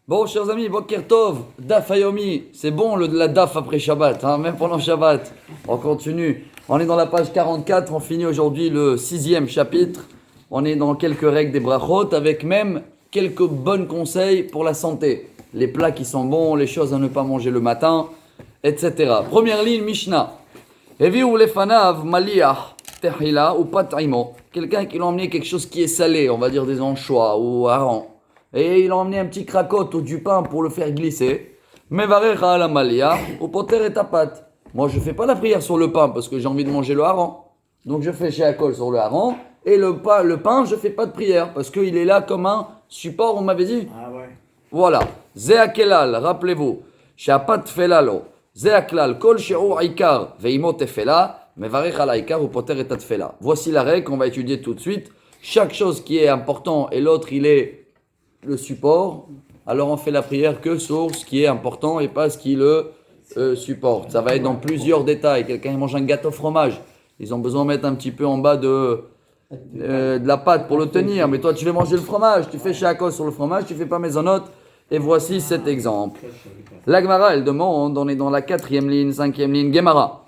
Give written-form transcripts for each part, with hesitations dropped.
Bon, chers amis, Boker Tov, Daf Hayomi, c'est bon la Daf après Shabbat, hein, même pendant Shabbat. On continue. On est dans la page 44, on finit aujourd'hui le 6e chapitre. On est dans quelques règles des brachot, avec même quelques bons conseils pour la santé. Les plats qui sont bons, les choses à ne pas manger le matin, etc. Première ligne, Mishnah. Evi ou lefanav maliach tehila ou pat'imo. Quelqu'un qui l'a emmené quelque chose qui est salé, on va dire des anchois ou harengs. Et il a emmené un petit cracotte ou du pain pour le faire glisser. Mevarecha la malia, au poter et ta pâte. Moi, je fais pas la prière sur le pain parce que j'ai envie de manger le hareng. Donc, je fais chez Akol sur le hareng. Et le pain, je fais pas de prière parce qu'il est là comme un support, on m'avait dit. Ah ouais. Voilà. Zeakelal, rappelez-vous. Sheapat felalo. Zeaklal, kol she'u aikar, ve'imo tefela, mevarecha la aikar, au poter et ta tefela. Voici la règle qu'on va étudier tout de suite. Chaque chose qui est important et l'autre, il est le support, alors on fait la prière que sur ce qui est important et pas ce qui le supporte. Ça va être dans plusieurs détails. Quelqu'un mange un gâteau fromage, ils ont besoin de mettre un petit peu en bas de la pâte pour le tenir. Mais toi, tu veux manger le fromage, tu fais shakos sur le fromage, tu fais pas maisonnote. Et voici cet exemple. La Gemara, elle demande, on est dans la 4e ligne, 5e ligne, Gemara.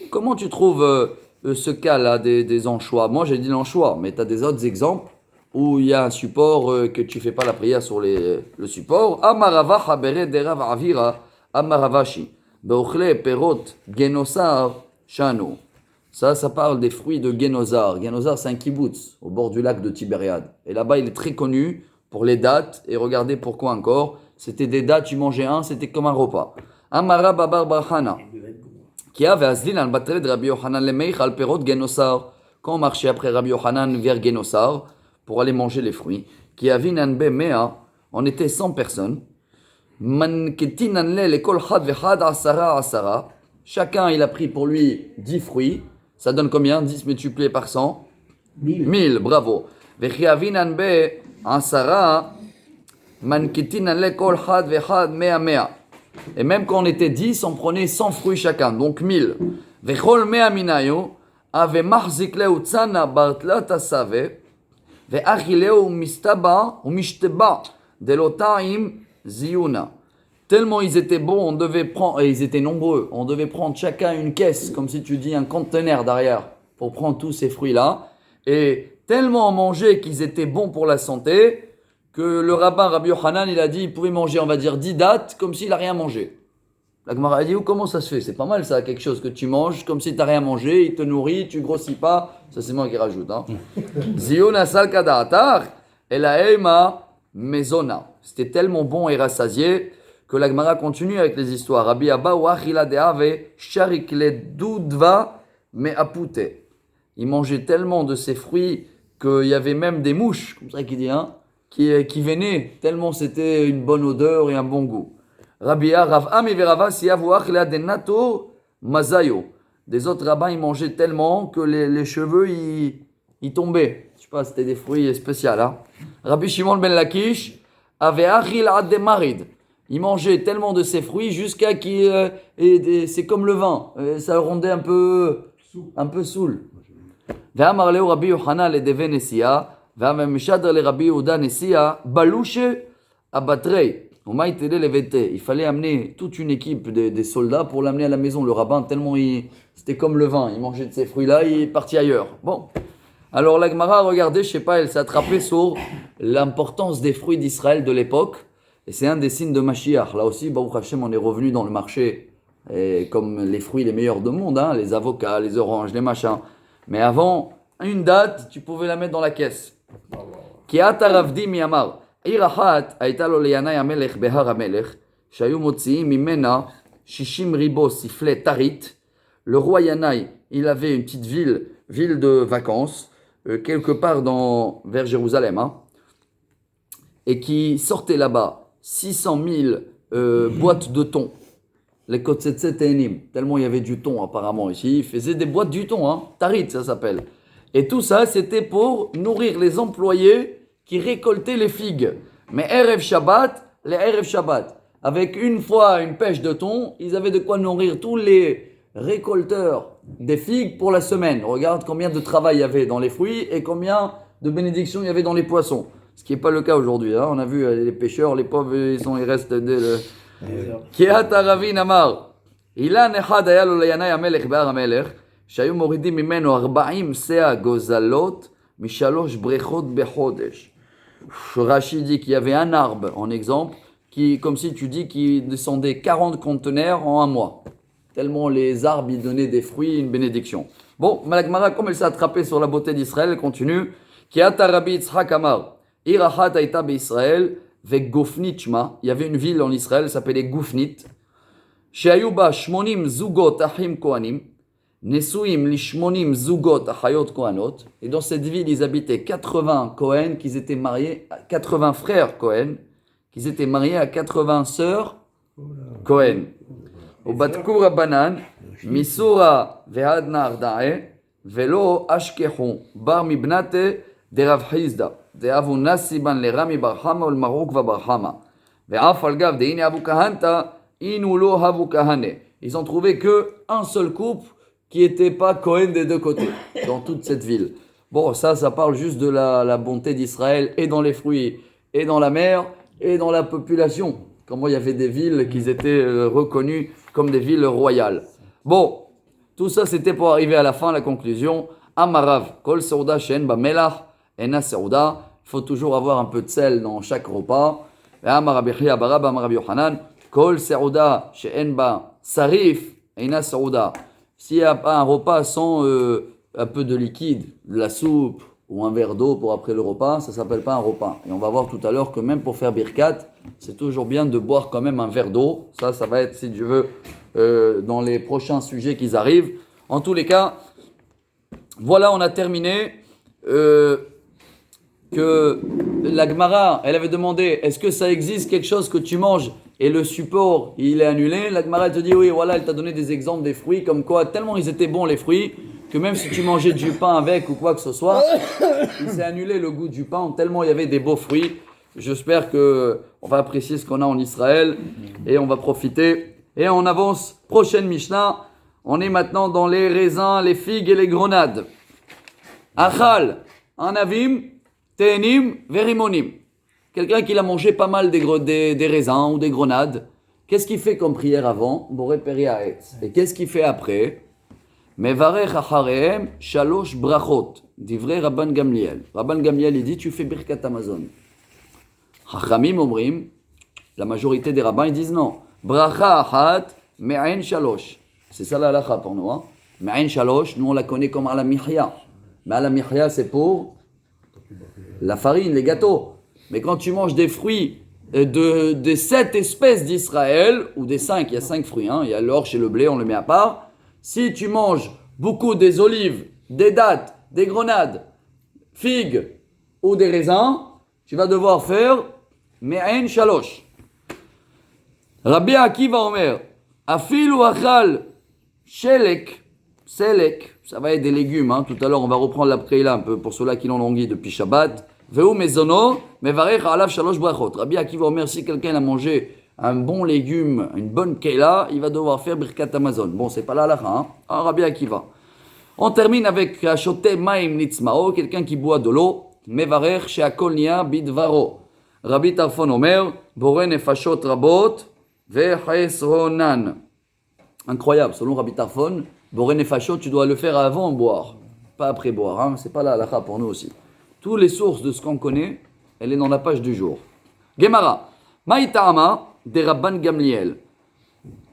Comment tu trouves ce cas-là des anchois? Moi, j'ai dit l'anchois, mais tu as des autres exemples où il y a un support que tu fais pas la prière sur le support. Amarava habere derav avira amaravashi beochle perot genosar shano. Ça parle des fruits de Genosar. Genosar, c'est un kibbutz au bord du lac de Tibériade. Et là-bas, il est très connu pour les dattes. Et regardez pourquoi encore. C'était des dattes, tu mangeais un, c'était comme un repas. Amara babar bachana. Quand on marchait après Rabbi Yochanan vers Genosar pour aller manger les fruits, on était 100 personnes. Chacun il a pris pour lui 10 fruits. Ça donne combien? 10 multiplié par 100? 1000, bravo. Et même quand on était 10, on prenait 100 fruits chacun, donc 1000. Vechol mea minayo, ave mahzikleu tzana bartla tasave, ve achileu mistaba ou mishteba, delotaim ziyuna. Tellement ils étaient bons, on devait prendre, et ils étaient nombreux, on devait prendre chacun une caisse, comme si tu dis un conteneur derrière, pour prendre tous ces fruits-là. Et tellement on mangeait qu'ils étaient bons pour la santé, que le rabbin Rabbi Yochanan, il a dit, il pouvait manger, on va dire, 10 dattes, comme s'il n'a rien mangé. La Gemara a dit, comment ça se fait? C'est pas mal ça, quelque chose que tu manges, comme si tu n'as rien mangé, il te nourrit, tu grossis pas. Ça, c'est moi qui rajoute. Ziyona salkada atar, et la ema mezona. C'était tellement bon et rassasié que la Gemara continue avec les histoires. Rabbi Abba ou achila deave, sharikle dudva me apute. Il mangeait tellement de ces fruits qu'il y avait même des mouches, comme ça qu'il dit, qui venaient, tellement c'était une bonne odeur et un bon goût. Rabia, Rav Ami Verava, Siavouach, la Denato, Mazayo. Des autres rabbins, ils mangeaient tellement que les cheveux, ils tombaient. Je sais pas, c'était des fruits spéciaux. Rabbi Shimon ben Lakish avait Achil Ademarid. Il mangeait tellement de ces fruits jusqu'à qu'il. C'est comme le vin, ça le rendait un peu saoul. Ve'amarleu Rabbi Yochanan le Deve Nesia. Il fallait amener toute une équipe des soldats pour l'amener à la maison. Le rabbin, tellement c'était comme le vin, il mangeait de ces fruits-là, il est parti ailleurs. Bon, alors la Gemara, regardez, je sais pas, elle s'est attrapée sur l'importance des fruits d'Israël de l'époque. Et c'est un des signes de Mashiach. Là aussi, Baruch Hashem, on est revenu dans le marché comme les fruits les meilleurs du monde, les avocats, les oranges, les machins. Mais avant, une date, tu pouvais la mettre dans la caisse. כי עתה רב דימי אמר, עיר אחת הייתה לו לינאי המלך בהר המלך, שהיו מוציאים ממנה 60 ribots sifflets tarit. Le roi Yanaï, il avait une petite ville de vacances, quelque part vers Jérusalem, et qui sortait là-bas 600 000 boîtes de thon. Les kotsetset enim, tellement il y avait du thon apparemment ici, il faisait des boîtes du thon, tarit ça s'appelle. Et tout ça, c'était pour nourrir les employés qui récoltaient les figues. Mais Erev Shabbat, les Erev Shabbat, avec une fois une pêche de thon, ils avaient de quoi nourrir tous les récolteurs des figues pour la semaine. Regarde combien de travail il y avait dans les fruits et combien de bénédictions il y avait dans les poissons. Ce qui n'est pas le cas aujourd'hui. Hein. On a vu les pêcheurs, les pauvres, ils restent... Kiat Aravin Amar. Ilan Echad היה לו לינאי המלך בהר המלך, שהיו מורידים ממנו 40 שא גוזלות משלוש בריכות בחודש. Rachid dit qu'il y avait un arbre, en exemple, qui, comme si tu dis qu'il descendait 40 conteneurs en un mois. Tellement les arbres, ils donnaient des fruits, une bénédiction. Bon, Malakmara, comme elle s'est attrapée sur la beauté d'Israël, elle continue. Kiata Rabbi Yitzhak Amar, Irachat Aïta Israël, avec Gofnit Shma. Il y avait une ville en Israël, elle s'appelait Gofnit. Sheayuba Shmonim Zugot Achim Kohanim. Nesuim Lishmonim Zugot Achayot Kohanot. Et dans cette ville, ils habitaient 80 Kohen, qui étaient mariés, 80 frères Kohen, qui étaient mariés à 80 sœurs Kohen. Au Batkou Rabbanan, Misura Vehadna Ardae, Velo Ashkehon, Bar Mibnate de Rav Hizda, de Avu Nasiban le Rami Barhama ou le Marouk va Barhama. Ve'af al-Gav de Ine Abu Kahanta, Inulo Abu Kahane. Ils ont trouvé qu'un seul couple qui n'était pas Kohen des deux côtés, dans toute cette ville. Bon, ça parle juste de la bonté d'Israël, et dans les fruits, et dans la mer, et dans la population. Comment il y avait des villes qui étaient reconnues comme des villes royales. Bon, tout ça c'était pour arriver à la fin, la conclusion. Amarav, kol seuda she'en ba melach, ena seuda. Il faut toujours avoir un peu de sel dans chaque repas. Amarav Yechia barab Amarav Yohanan, kol seuda she'en ba sarif, ena seuda. S'il n'y a pas un repas sans un peu de liquide, de la soupe ou un verre d'eau pour après le repas, ça ne s'appelle pas un repas. Et on va voir tout à l'heure que même pour faire birkat, c'est toujours bien de boire quand même un verre d'eau. Ça va être, si Dieu veut, dans les prochains sujets qui arrivent. En tous les cas, voilà, on a terminé. Que la Gemara, elle avait demandé, est-ce que ça existe quelque chose que tu manges et le support, il est annulé? La Gemara, elle te dit, oui, voilà, elle t'a donné des exemples des fruits, comme quoi, tellement ils étaient bons les fruits, que même si tu mangeais du pain avec ou quoi que ce soit, il s'est annulé le goût du pain, tellement il y avait des beaux fruits. J'espère qu'on va apprécier ce qu'on a en Israël et on va profiter. Et on avance, prochaine Mishnah, on est maintenant dans les raisins, les figues et les grenades. Achal, un avim, Tenim, verimonim. Quelqu'un qui a mangé pas mal des raisins ou des grenades, qu'est-ce qu'il fait comme prière avant? Boré periaetz. Et qu'est-ce qu'il fait après? Mevarech acharehem shalosh brachot. Divrei Rabban Gamliel. Rabban Gamliel, il dit, tu fais birkat Amazon. Chachamim omrim, la majorité des rabbins, ils disent non. Bracha achat, me'ain shalosh. C'est ça la halacha pour nous. Hein? Me'ain shalosh, nous on la connaît comme ala mihya. Mais ala mihya, c'est pour la farine, les gâteaux. Mais quand tu manges des fruits de 7 espèces d'Israël, ou des 5, il y a 5 fruits, hein, il y a l'orge et le blé, on le met à part. Si tu manges beaucoup des olives, des dattes, des grenades, figues ou des raisins, tu vas devoir faire me'ain shalosh. Rabbi Akiva Omer, afil ou achal shelek, selek, ça va être des légumes, hein. Tout à l'heure on va reprendre la préla un peu pour ceux-là qui l'ont longué depuis Shabbat. Veu mezono, mevarech alav shalosh brachot. Rabbi Akiva Omer, si quelqu'un a mangé un bon légume, une bonne keila, il va devoir faire birkat Amazon. Bon, c'est pas là la fin, hein. Rabbi Akiva. On termine avec shote maim nitzmao, quelqu'un qui boit de l'eau. Mevarech she'akol nia bidvaro. Rabbi Tarfon Omer, boré nefashot rabot vechesronan. Incroyable, selon Rabbi Tarfon, boré nefashot, tu dois le faire avant de boire, pas après boire, hein. C'est pas la halakha pour nous aussi. Toutes les sources de ce qu'on connaît, elle est dans la page du jour. Gemara, Maïtama de Rabban Gamliel.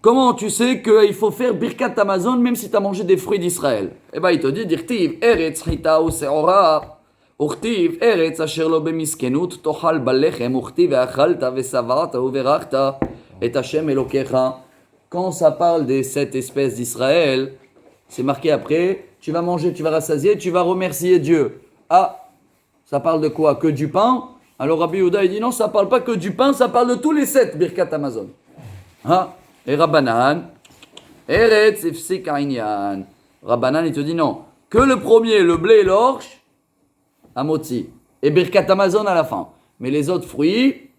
Comment tu sais qu'il faut faire birkat Amazon même si tu as mangé des fruits d'Israël? Eh bien, il te dit, dirtiv eretz chita ou seora, urtiv eretz asher lo bemiskenut, tochal balechem, urtiv achalta vesavarta uverachta, et Hashem elokecha. Quand ça parle des 7 espèces d'Israël, c'est marqué après, tu vas manger, tu vas rassasier, tu vas remercier Dieu. Ah, ça parle de quoi? Que du pain? Alors Rabbi Yehuda il dit non, ça parle pas que du pain, ça parle de tous les 7 birkat Amazon. Hein? Et Rabbanan, Eretz ifsik ainyan. Rabbanan il te dit non, que le premier, le blé et l'orge, amotzi, et birkat Amazon à la fin. Mais les autres fruits,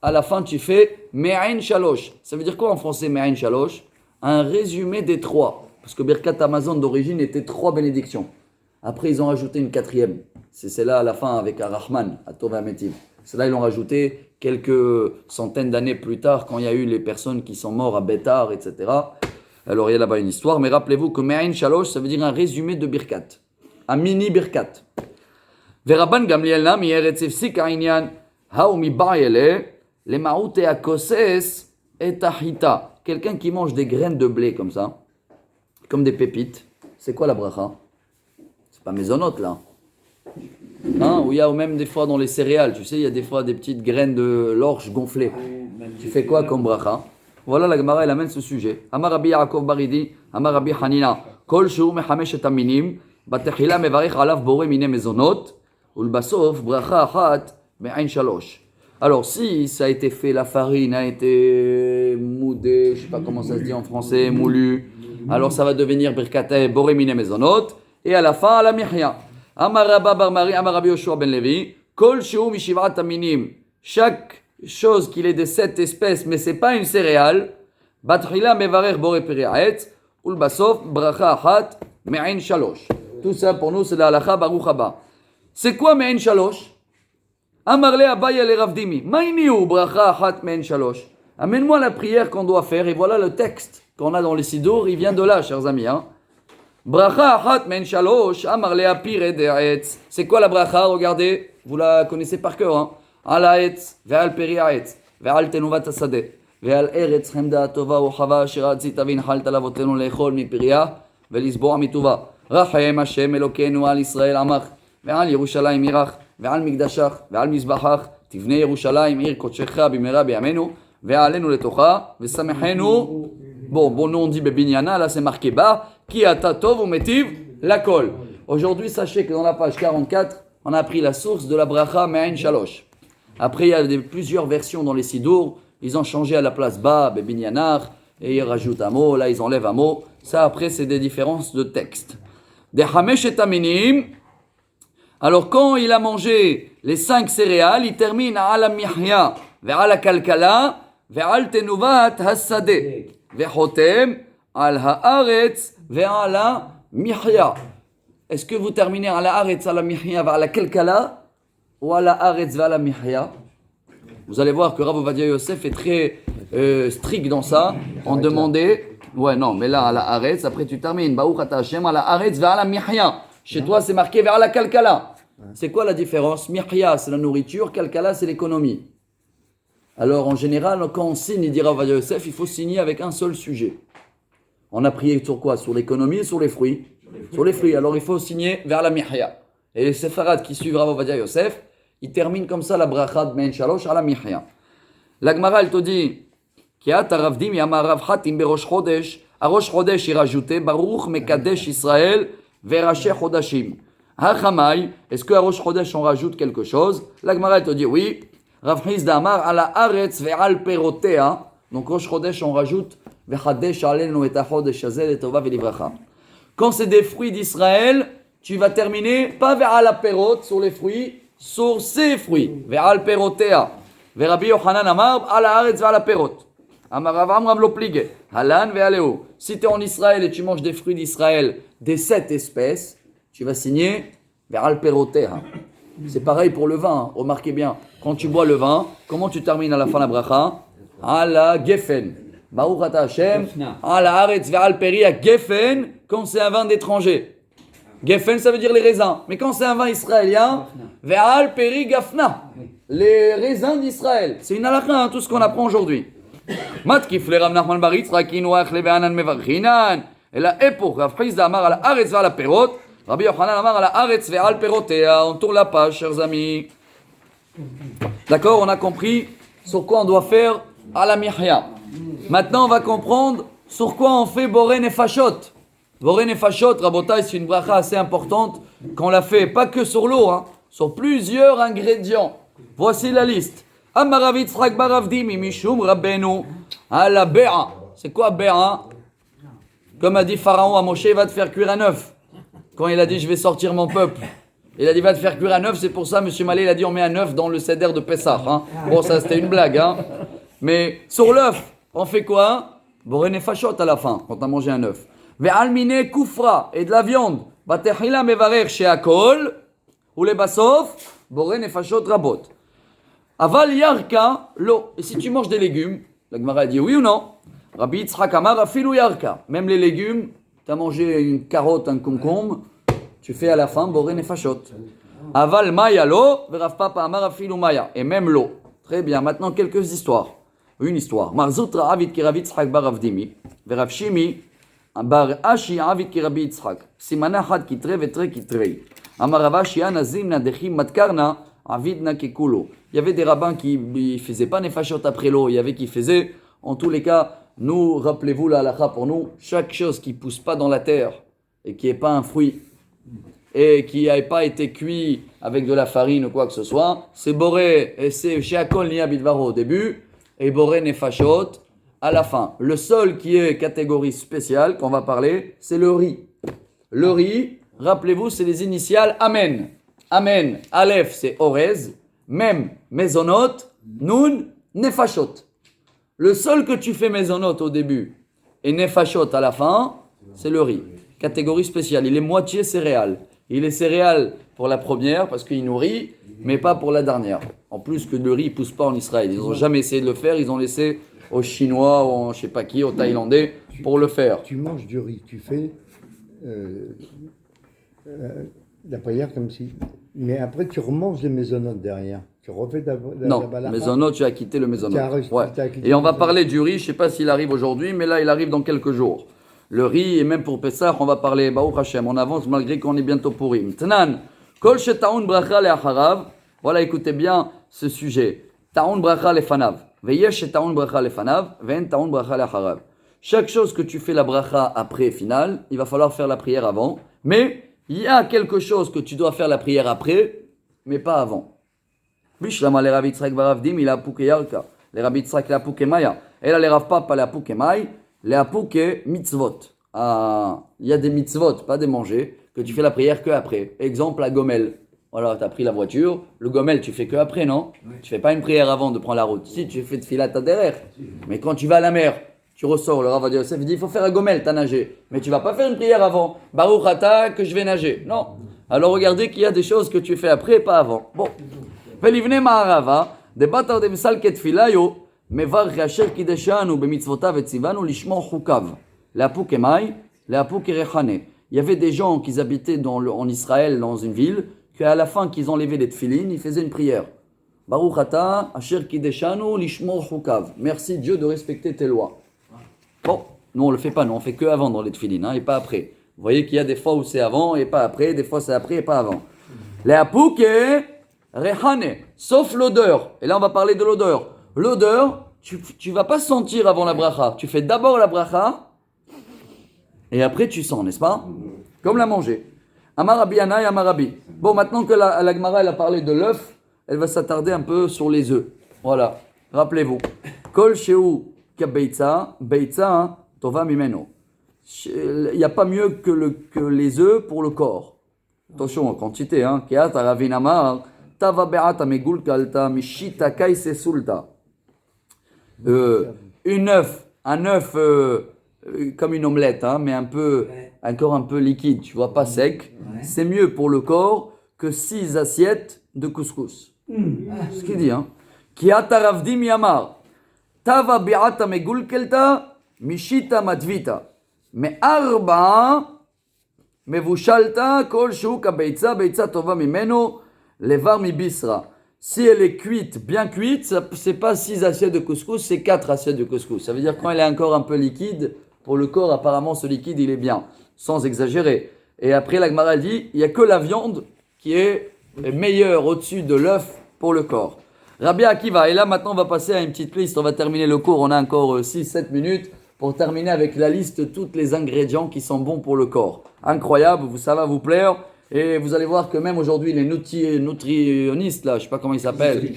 à la fin tu fais me'ain shalosh. Ça veut dire quoi en français me'ain shalosh? Un résumé des 3. Parce que Birkat Amazon d'origine était 3 bénédictions. Après, ils ont rajouté une 4e. C'est celle-là à la fin avec Ar-Rahman, à Tov Metiv. Celle-là, ils l'ont rajouté quelques centaines d'années plus tard, quand il y a eu les personnes qui sont mortes à Bétar, etc. Alors, il y a là-bas une histoire. Mais rappelez-vous que Me'ain Shalosh, ça veut dire un résumé de Birkat. Un mini Birkat. Veraban Gamliel Nam, Yeretz Ifsik Aïnian, Haoumi Ba'yele, les Ma'oute et Akoses et Tahita. Quelqu'un qui mange des graines de blé comme ça, comme des pépites. C'est quoi la bracha? C'est pas maisonnote là. Hein? Ou il y a même des fois dans les céréales, tu sais, il y a des fois des petites graines de l'orge gonflées. Tu fais quoi comme bracha? Voilà la Gemara, elle amène ce sujet. Amar Rabbi Yaakov Baridi, Amar Rabbi Hanina, Kol Shur Mechamesh et Aminim, Batechila Mevarech Alav Bore Mine Mezonot, Ulbasof Bracha Achat Me'ain Shalosh. Alors, si ça a été fait, la farine a été moudée, je ne sais pas comment ça se dit en français, moulue, alors ça va devenir Birkate Bore Mine Mezonot, et à la fin, la Mihya. Amar Rabba Bar Mari, Amar Rabbi Yoshua Ben Levi, Kol Sheu Mishivat Aminim, chaque chose qu'il est de 7 espèces, mais ce n'est pas une céréale, Batrila Mevarer Bore Periaet, Ulbasof Bracha Achat Me'ain Shalosh. Tout ça pour nous, c'est la halakha Baruch Haba. C'est quoi Me'ain Shalosh? Amarle Abaya le Ravdimi. Maïniou bracha achat me'en shalosh. Amène-moi la prière qu'on doit faire et voilà le texte qu'on a dans les Sidour. Il vient de là, chers amis. Bracha achat me'en shalosh. Amarle apir ederetz. C'est quoi la bracha? Regardez, vous la connaissez par cœur. Al haetz, ve'al peri haetz, ve'al tenuvat hasadeh, ve'al eretz chemda tova uchava asher atzit avin halta lavotenu lechol mipiria ve'lisboa mituva. Rachem Hashem Elokeinu al Israel amach ve'al Yerushalayim irach. ועל מקדשך ועל מזבחך תבנה ירושלים עיר קודשך במהרה בימינו ועלינו לתוכה ושמחנו. Bon, nous on dit Bebinyana, là c'est marqué bas, qui a tatov ou metiv la kol. Aujourd'hui, sachez que dans la page 44, on a pris la source de la bracha Me'ain Shalosh. Après, il y a plusieurs versions dans les Sidour, ils ont changé à la place bas, Bebinyanar, et ils rajoutent un mot, là ils enlèvent un mot. Ça après, c'est des différences de texte. Des Hamesh et Aminim. Alors quand il a mangé les 5 céréales, il termine à la mihya, vers la kalkala, vers tenuvat hasadeh, vers hotem, al haaretz, vers la mihya. Est-ce que vous terminez à la haaretz, à la mihya, vers la kalkala, ou à la haaretz, vers la mihya? Vous allez voir que Rav Ovadia Yosef est très strict dans ça. On demandait, ouais non, mais là à la haaretz, après tu termines, Baruch ata Hashem, à la haaretz, vers la mihya. Chez toi, c'est marqué vers la kalkala. C'est quoi la différence? Mihya, c'est la nourriture, kalkala, c'est l'économie. Alors, en général, quand on signe, il dira Ovadia Yosef, il faut signer avec un seul sujet. On a prié sur quoi? Sur l'économie et sur les fruits? Sur les fruits. Alors, il faut signer vers la mihya. Et les séfarades qui suivent Rav Ovadia Yosef, ils terminent comme ça la bracha de Me'ain Shalosh à la mihya. La Gemara, elle te dit, Kiat Aravdim Yamar Rav Hatim Berosh Chodesh, à Rosh Chodesh, il rajoutait Baruch Mekadesh Israël Veraché Chodashim. Hachamay, est-ce qu'à Rosh Chodesh on rajoute quelque chose? La Gemara te dit oui. Rav Hizda Amar ala Aretz ve'al perotea. Donc Rosh Chodesh on rajoute ve'chadesh alenu et hachodesh hazel et tova ve'livracha. Quand c'est des fruits d'Israël, tu vas terminer pas ve'al perot sur les fruits, sur ces fruits. Ve'al perotea. Ve'Rabbi Yochanan Amar ala Aretz ve'al perot. Amar Rav Amram lo plige. Halan ve'aleo. Si tu es en Israël et tu manges des fruits d'Israël, des 7 espèces, tu vas signer vers Alperotea. C'est pareil pour le vin, remarquez bien. Quand tu bois le vin, comment tu termines à la fin la bracha? Ala Geffen. Baruch ata Hashem. Ala Aretz vers Alperia Geffen, quand c'est un vin d'étranger. Geffen, ça veut dire les raisins. Mais quand c'est un vin israélien, vers Alperi Gafna. Les raisins d'Israël. C'est une halakha, tout ce qu'on apprend aujourd'hui. Matkif le Rav Nachman bar Yitzchak Inuach le Ve'anan Mevarchinan. Et là, pour Rav Hizda Amar ala Aretz vers la perot. Rabbi Yochanan Amar ala Aretz ve'al perotea. On tourne la page, chers amis. D'accord, on a compris sur quoi on doit faire à la mihya. Maintenant, on va comprendre sur quoi on fait boré nefashot. Boré nefashot, Rabotai, c'est une bracha assez importante qu'on la fait pas que sur l'eau, sur plusieurs ingrédients. Voici la liste. Amar Rav Yitzchak bar Avdimi mishum Rabbeinu ala be'a. C'est quoi be'a? Comme a dit Pharaon à Moshe, il va te faire cuire un œuf. Quand il a dit je vais sortir mon peuple, il a dit va te faire cuire un œuf. C'est pour ça, monsieur Malé, il a dit on met un œuf dans le seder de Pessah. Bon, ça c'était une blague. Mais sur l'œuf, on fait quoi? Boré nefashot à la fin, quand on a mangé un œuf. Ve'almine kufra, et de la viande. Batechila mevarer sheakol, ou les basof, boré nefashot rabot. Aval yarka, l'eau. Et si tu manges des légumes, la Gemara dit oui ou non? Rabbi Yitzhak Amar afilou yarka. Même les légumes, tu as mangé une carotte, un concombre, tu fais à la fin boré nefashot. Aval maya l'eau, Rav Papa Amar afilou maya. Et même l'eau. Très bien, maintenant quelques histoires. Une histoire. Marzutra avid ki Rabbi Yitzhak bar Avdimi, Rav Shimi bar Ashi avid ki Rabbi Yitzhak. Simana had kitre vetre kitre. Amar Rav Ashi anazim nadechim matkarna avid na kekulo. Il y avait des rabbins qui ne faisaient pas nefashot après l'eau. Il y avait qui faisaient, en tous les cas, nous, rappelez-vous la halakha pour nous, chaque chose qui ne pousse pas dans la terre et qui n'est pas un fruit et qui n'a pas été cuit avec de la farine ou quoi que ce soit, c'est boré et c'est sheakol niya bidvaro au début et boré nefashot à la fin. Le seul qui est catégorie spéciale qu'on va parler, c'est le riz. Le riz, rappelez-vous, c'est les initiales Amen. Amen, Aleph, c'est Orez, Mem, Mezonot, Nun, Nefashot. Le seul que tu fais Mezonot au début et Nefashot à la fin, c'est le riz. Catégorie spéciale, il est moitié céréales. Il est céréales pour la première parce qu'il nourrit, mais pas pour la dernière. En plus que le riz ne pousse pas en Israël. Ils n'ont jamais essayé de le faire, ils ont laissé aux Chinois, ou je ne sais pas qui, aux Thaïlandais pour le faire. Tu manges du riz, tu fais la prière comme si... Mais après, tu remanges les maisonnotes derrière. Tu refais Non, maisonnot, tu as quitté le maisonnot. Ouais. quitté Et on va parler du riz, je ne sais pas s'il arrive aujourd'hui, mais là, il arrive dans quelques jours. Le riz, et même pour Pessah, on va parler, Baruch Hashem, on avance malgré qu'on est bientôt pour Purim. Tnan, kol shetaun bracha le'acharav. Voilà, écoutez bien ce sujet. Taun bracha lefanav. Veyesh shetaun bracha lefanav, ve'en taun bracha le'acharav. Chaque chose que tu fais la bracha après, final, il va falloir faire la prière avant. Mais il y a quelque chose que tu dois faire la prière après, mais pas avant. Bishlama le Rabbi Yitzhak bar Avdim, il a apouke yarka. Le Rabbi Yitzhak le apouke maya. Et là, le Rav Papa le apouke mai, le apouke mitzvot. Ah, il y a des mitzvot, pas des manger, que tu fais la prière que après. Exemple, la gomel. Voilà, tu as pris la voiture, le gomel, tu fais que après, non? Tu fais pas une prière avant de prendre la route. Si, tu fais de filat à derrière. Mais quand tu vas à la mer, tu ressors, le Rav Yosef dit, il faut faire un gomel, t'as nagé. Mais tu vas pas faire une prière avant. Baruch ata, que je vais nager. Non. Alors regardez qu'il y a des choses que tu fais après, pas avant. Bon. Velivne ma'arava, debatar de misal ketfilayo, mevar asher kideshanu bemitzvotav et tzivanu lishmor chukav. L'apuk emai, l'apuk erechane. Il y avait des gens qui habitaient en Israël, dans une ville, qu'à la fin qu'ils enlevaient les tfilines, ils faisaient une prière. Baruch ata, asher kideshanu lishmor chukav. Merci Dieu de respecter tes lois. Bon, nous on le fait pas, nous on fait que avant dans les tfilines, et pas après. Vous voyez qu'il y a des fois où c'est avant et pas après, des fois c'est après et pas avant. Les apouke rehane, sauf l'odeur. Et là on va parler de l'odeur. L'odeur, tu vas pas sentir avant la bracha. Tu fais d'abord la bracha et après tu sens, n'est-ce pas? Comme la manger. Amarabi anay amarabi. Bon, maintenant que la Gemara elle a parlé de l'œuf, elle va s'attarder un peu sur les œufs. Voilà, rappelez-vous. Kol sheu kabeitza, beitza tova mimeno. Il n'y a pas mieux que les œufs pour le corps. Attention, en quantité, hein. Keata ravinamar, tava beata megul kalta, mishita kaise sulta. Un œuf comme une omelette, hein, mais encore un peu liquide, tu vois, pas sec. C'est mieux pour le corps que 6 assiettes de couscous. C'est ce qu'il dit, hein. Keata ravdim yamar, tava beata megul kalta, mishita matvita. Mais arba, mevushalta, kol shuk beitza, beitza tova mimeno, levar mi bisra. Si elle est cuite, bien cuite, c'est pas 6 assiettes de couscous, c'est 4 assiettes de couscous. Ça veut dire quand elle est encore un peu liquide, pour le corps, apparemment ce liquide il est bien, sans exagérer. Et après la Gemara dit, il n'y a que la viande qui est meilleure au-dessus de l'œuf pour le corps. Rabbi Akiva, et là maintenant on va passer à une petite liste, on va terminer le cours, on a encore 6-7 minutes. Pour terminer avec la liste de tous les ingrédients qui sont bons pour le corps. Incroyable, ça va vous plaire. Et vous allez voir que même aujourd'hui, les nutritionnistes, là, je ne sais pas comment ils s'appellent,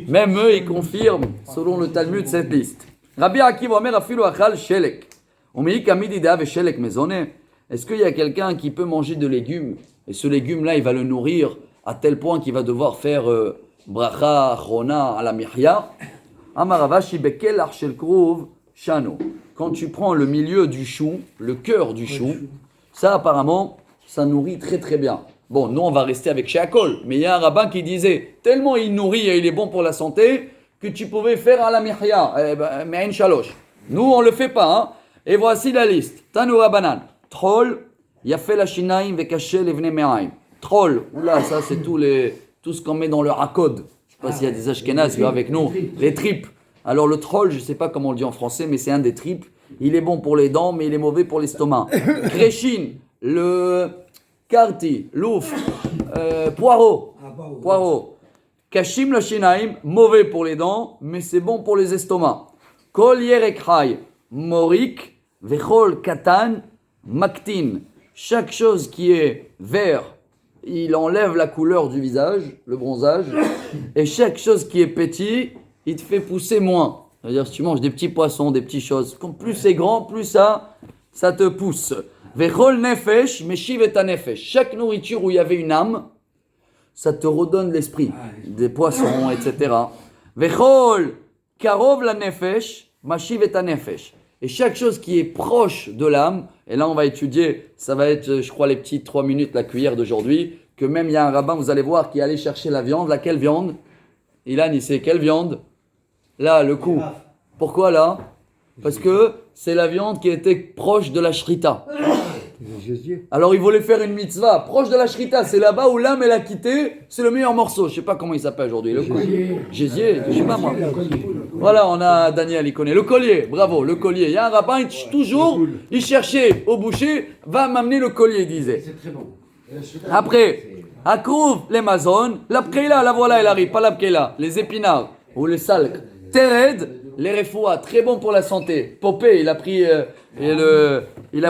même eux, ils confirment, selon le Talmud, cette liste. Rabbi Akiva Omer afilu achal shelek. Omei kamidi de'ave shelek mezone. Est-ce qu'il y a quelqu'un qui peut manger de légumes, et ce légume-là, il va le nourrir à tel point qu'il va devoir faire bracha, chona, à la mihya? Amaravashi bekel arshel kruv. Shano. Quand tu prends le milieu du chou, le cœur du chou, ça apparemment, ça nourrit très très bien. Bon, nous on va rester avec Sheakol, mais il y a un rabbin qui disait, tellement il nourrit et il est bon pour la santé, que tu pouvais faire à la mihya, me'in shalosh. Nous on le fait pas, hein. Et voici la liste. Tanu Rabbanan, Troll, Yafel Hashinaim Vekaché Levne Me'aim. Troll, oula, ça c'est tout ce qu'on met dans le hakod. Je sais pas s'il y a des Ashkenazes avec nous. Les tripes. Alors le troll, je sais pas comment on le dit en français, mais c'est un des tripes. Il est bon pour les dents, mais il est mauvais pour l'estomac. Kreshin, le karti, l'ouf, poireau. Kashim Lashinaim, mauvais pour les dents, mais c'est bon pour les estomacs. Kol Yerekhay, morik, Vechol Katan, Maktin. Chaque chose qui est vert, il enlève la couleur du visage, le bronzage. Et chaque chose qui est petit, il te fait pousser moins. C'est-à-dire, si tu manges des petits poissons, des petites choses, plus c'est grand, plus ça te pousse. Vechol Nefesh, Meshiv et Nefesh. Chaque nourriture où il y avait une âme, ça te redonne l'esprit. Des poissons, etc. Vechol Karov la Nefesh, Mashiv et Nefesh. Et chaque chose qui est proche de l'âme, et là on va étudier, ça va être, je crois, les petites 3 minutes, la cuillère d'aujourd'hui, que même il y a un rabbin, vous allez voir, qui allait chercher la viande. Laquelle viande? Ilan, il sait quelle viande? Là, le cou. Pourquoi là? Parce que c'est la viande qui était proche de la shrita. Alors il voulait faire une mitzvah proche de la shrita, c'est là-bas où l'âme elle a quitté, c'est le meilleur morceau. Je sais pas comment il s'appelle aujourd'hui. Le collier. Gésier, je sais pas moi. Voilà, on a Daniel, il connaît. Le collier, bravo, le collier. Il y a un rabbin, il cherchait au boucher, va m'amener le collier, il disait. C'est très bon. Après, Akrouv, les mazon, la pkeila, la voilà, elle arrive, pas la pkeila, les épinards ou les salques. Tered, les refoua, très bon pour la santé. Popé, il a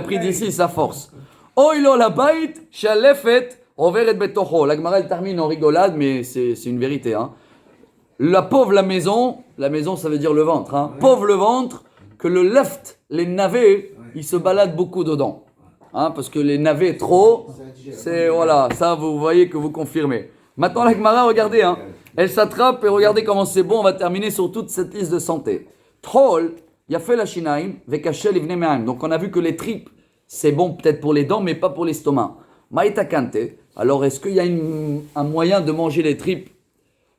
pris d'ici sa force. Oilo la bait, shalefet, overet betocho. La Gemara elle termine en rigolade, mais c'est une vérité. Hein. La pauvre la maison ça veut dire le ventre. Hein. Pauvre le ventre, que le left, les navets, ils se baladent beaucoup dedans. Hein, parce que les navets trop, c'est voilà, ça vous voyez que vous confirmez. Maintenant la Gemara, regardez, hein, elle s'attrape et regardez comment c'est bon, on va terminer sur toute cette liste de santé. Troll, Yafel Hashinaim, Vekashel Ivne Me'aim. Donc on a vu que les tripes, c'est bon peut-être pour les dents, mais pas pour l'estomac. Maïta Kante, alors est-ce qu'il y a un moyen de manger les tripes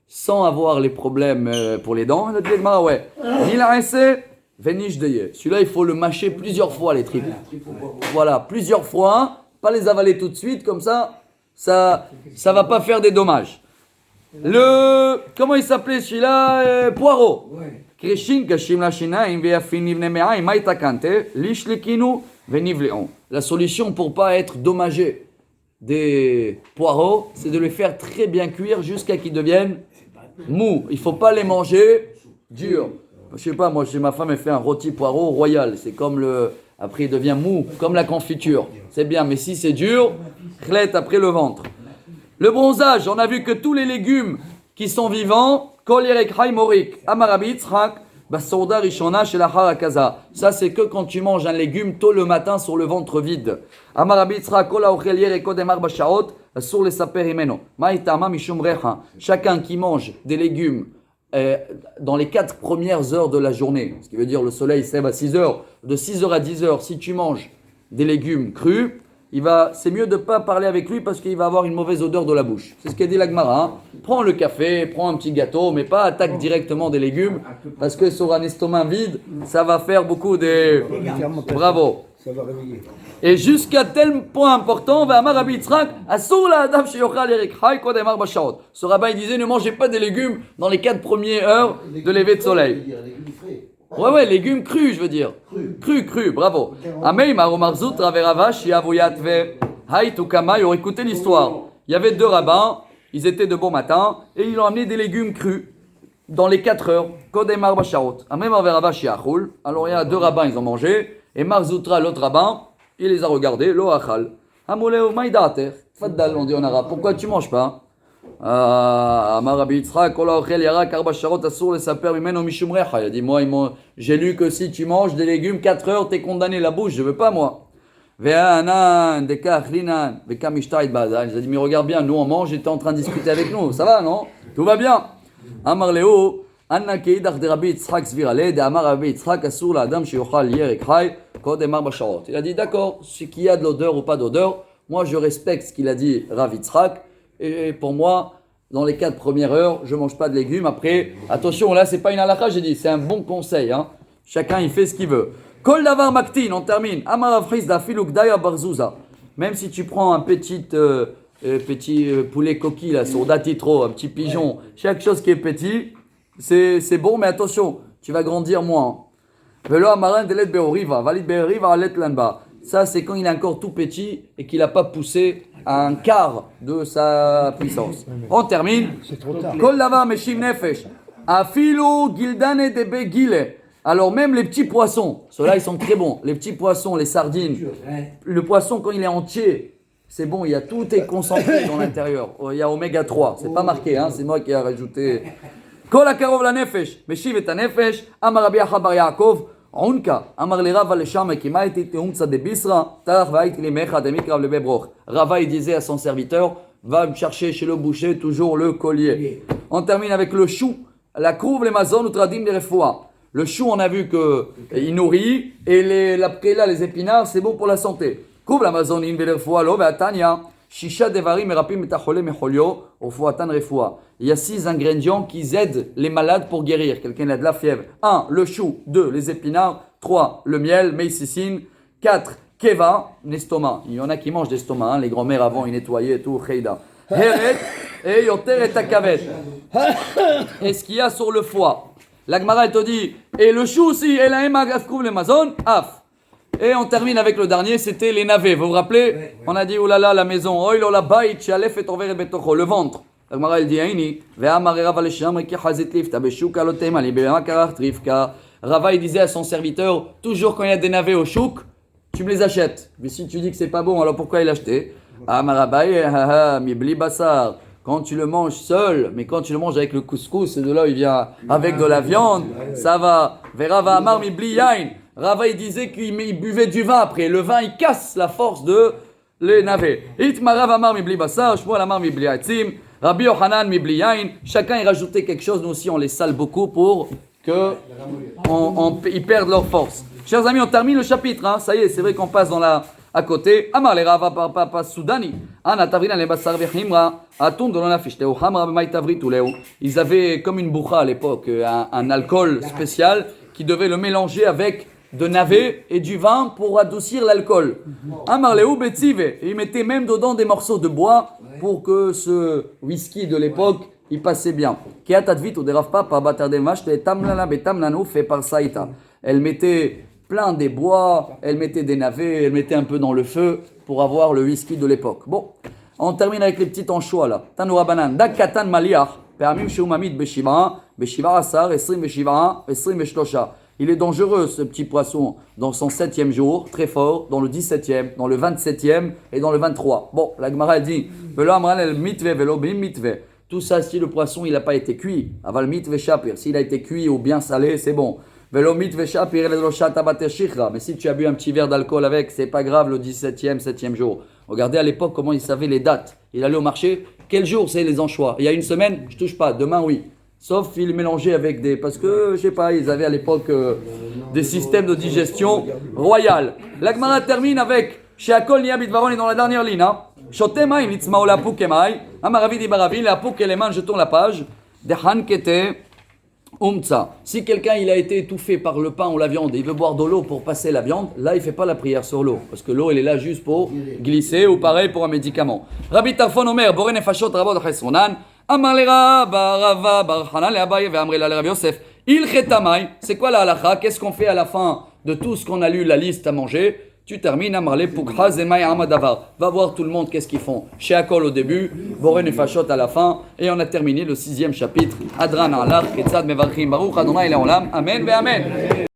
sans avoir les problèmes pour les dents? Elle a dit, ouais. Celui-là, il faut le mâcher plusieurs fois, les tripes. Voilà, plusieurs fois, pas les avaler tout de suite, comme ça va pas faire des dommages. Comment il s'appelait celui-là? Poireau. Krishin, Kashim Lashinaim, Veafin Ivne Me'aim, Maïta Kante, Lishlikinu, Venivleon. La solution pour pas être dommagé des poireaux, c'est de les faire très bien cuire jusqu'à qu'ils deviennent mous. Il faut pas les manger durs. Je sais pas, moi, chez ma femme, elle fait un rôti poireau royal. C'est comme après il devient mou, comme la confiture. C'est bien, mais si c'est dur, chlette après le ventre. Le bronzage, on a vu que tous les légumes qui sont vivants, Kol Yerek Morik, Amarabit, Rak, Basouda Rishona, Shelachar Akaza. Ça, c'est que quand tu manges un légume tôt le matin sur le ventre vide. Amarabit, Rak, Kol Aochel Yerek Kodemar Bashaot, sur les saper Imeno. Maïtama Mishum Recha. Chacun qui mange des légumes dans les 4 premières heures de la journée, ce qui veut dire le soleil s'élève à 6 heures, de 6 heures à 10 heures, si tu manges des légumes crus, c'est mieux de ne pas parler avec lui parce qu'il va avoir une mauvaise odeur de la bouche. C'est ce qu'a dit la Gemara. Hein. Prends le café, prends un petit gâteau, mais pas attaque directement des légumes parce que sur un estomac vide, ça va faire beaucoup de... Bravo. Ça va réveiller. Et jusqu'à tel point important, ce rabbin il disait ne mangez pas des légumes dans les 4 premières heures de lever de soleil. Ouais, légumes crus, je veux dire. Crus, bravo. Écoutez l'histoire. Il y avait 2 rabbins, ils étaient de bon matin, et ils ont amené des légumes crus dans les 4 heures. Alors il y a 2 rabbins, ils ont mangé, et Marzoutra, l'autre rabbin, il les a regardés, lo achal. Amoleo maïdater. Faddal, on dit en arabe. Pourquoi tu manges pas? Amar Rabbi Yitzhak, Kol haochel yarak arba sharot asur lesaper mimeno mishum recha. Il a dit, moi, j'ai lu que si tu manges des légumes 4 heures, t'es condamné la bouche, je veux pas, moi. Ve'anan, dekach linan, ve'kamishtaït bazal. Il a dit, mais regarde bien, nous on mange, et t'es en train de discuter avec nous. Ça va, non? Tout va bien. Amar Leo, Anna keidach de Rabbi Yitzhak Svirale, de Amar Rabbi Yitzhak, Asur la Adam sheyochal yerek hay, kodemar basharot. Il a dit d'accord, ce qu'il y a de l'odeur ou pas d'odeur, moi je respecte ce qu'il a dit Rav Yitzhak, et pour moi, dans les 4 premières heures, je ne mange pas de légumes. Après, attention, là c'est pas une halakha, j'ai dit, c'est un bon conseil. Hein. Chacun il fait ce qu'il veut. Kol davar maktin, on termine. Amar Rav Chisda filuk daya barzouza. Même si tu prends un petit poulet coquille, là, sur datitro, un petit pigeon, chaque chose qui est petit, c'est bon, mais attention, tu vas grandir moins. Velo amaran delet beoriva, valid beoriva alet lanba. Ça, c'est quand il est encore tout petit et qu'il n'a pas poussé à un quart de sa puissance. On termine. C'est trop tard. Kol davar meshim nefesh. Afilu gildane debe gile. Alors même les petits poissons, ceux-là ils sont très bons. Les petits poissons, les sardines. Le poisson quand il est entier, c'est bon, tout est concentré dans l'intérieur. Il y a oméga 3, c'est pas marqué, hein, c'est moi qui ai rajouté. Kol akarov la nefesh, meshiv et nefesh, amar Rabbi Acha bar Yaakov, Unka, amar le Rava le Sham qui m'a été teumtsa de Bisra, tarach va'it le mecha de mikrav le bebroch. Rava il disait à son serviteur, va me chercher chez le boucher toujours le collier. On termine avec le chou, la crouve les mazon ou tradim les refoua. Le chou, on a vu qu'il nourrit, et la préla, les épinards, c'est bon pour la santé. Couve l'Amazon, in velerfoua, lo ve'atania, shisha devarim merapim metachole mecholio, au foatan refoua. Il y a 6 ingrédients qui aident les malades pour guérir. Quelqu'un a de la fièvre. 1, le chou. 2, les épinards. 3, le miel, meissicine. 4, keva, l'estomac. Il y en a qui mangent l'estomac, hein. Les grands-mères avant, ils nettoyaient tout, cheida. Heret, et yoter et takavet. Et ce qu'il y a sur le foie. La Gemara, elle te dit, et le chou aussi, et la emagafkouv le mazon, af. Et on termine avec le dernier, c'était les navets. Vous vous rappelez? On a dit, oulala, la maison, oilo la bait, chalef et torver et betocho, le ventre. La Gemara, elle dit, aini, ve'amare Rava lesham, reki chazit lifta, beshuka lotem, alibema karach trifka. Rava, il disait à son serviteur, toujours quand il y a des navets au chouk, tu me les achètes. Mais si tu dis que c'est pas bon, alors pourquoi il achetait? Amarabaye, haha, mibli basar. Quand tu le manges seul, mais quand tu le manges avec le couscous, et de là il vient avec de la viande, ça va. Verava amar mibli yain. Rava il disait qu'il buvait du vin après. Le vin il casse la force de les navets. Itmarav amar mibli basar, shmuel amar mibli atzim, Rabbi Yochanan mibli yain. Chacun il rajoutait quelque chose, nous aussi on les sale beaucoup pour qu'ils perdent leur force. Chers amis, on termine le chapitre, hein. Ça y est, c'est vrai qu'on passe dans la... À côté, Amar les Rava papa Soudani, Ana Tavrina les Bassar Vechimra, Atun de l'Onafish, Teo Hamra Bemai Tavrit ou Léo. Ils avaient comme une boucha à l'époque, un alcool spécial qui devait le mélanger avec de navet et du vin pour adoucir l'alcool. Amar Léo Betsive, et ils mettaient même dedans des morceaux de bois pour que ce whisky de l'époque il passait bien. Kia Tadvit ou Derav Papa Batardemash, Tamlana Betamlano fait par Saïta. Elle mettait plein des bois, elle mettait des navets, elle mettait un peu dans le feu pour avoir le whisky de l'époque. Bon, on termine avec les petits anchois là. Tanoura banan, dakatan maliach, permim sheumamit beshiva asar, esrim beshiva, esrim beshlosha. Il est dangereux ce petit poisson dans son 7e jour, très fort, dans le 17e, dans le 27e et dans le 23. Bon, la Gemara dit, velo amran el mitve, velo bim mitve. Tout ça si le poisson il n'a pas été cuit, aval mitve shapir. S'il a été cuit ou bien salé, c'est bon. Mais si tu as bu un petit verre d'alcool avec, c'est pas grave le 17e, 7e jour. Regardez à l'époque comment ils savaient les dates. Il allait au marché, quel jour c'est les anchois? Il y a une semaine, je touche pas, demain oui. Sauf il mélangeait avec des... Parce que, je sais pas, ils avaient à l'époque des systèmes de digestion royal. L'Agmara termine avec Sheakol Niabit Varon est dans la dernière ligne. Shotemaim Litzmao la Poukemaï, Amaravid Baravi, la Pouk et les mains, jetons la page. Dehan Kete. Si quelqu'un il a été étouffé par le pain ou la viande et il veut boire de l'eau pour passer la viande, là il fait pas la prière sur l'eau parce que l'eau elle est là juste pour glisser ou pareil pour un médicament. Rabbi Tarfon Omer Boré Nefashot Rabot Chesronan Amar le Rava Bar Hanan le Abaye ve Amre le Rabbi Yosef Il Chetamay. C'est quoi la halakha? Qu'est-ce qu'on fait à la fin de tout ce qu'on a lu la liste à manger? Tu termines Amarle Pukha Zemay Amadavar. Va voir tout le monde qu'est-ce qu'ils font. Sheakol au début, Boré Nefashot à la fin, et on a terminé le 6e chapitre. Adran Alach, Ketzad Mevarchim Baruch Adonai Leolam. Amen ve Amen.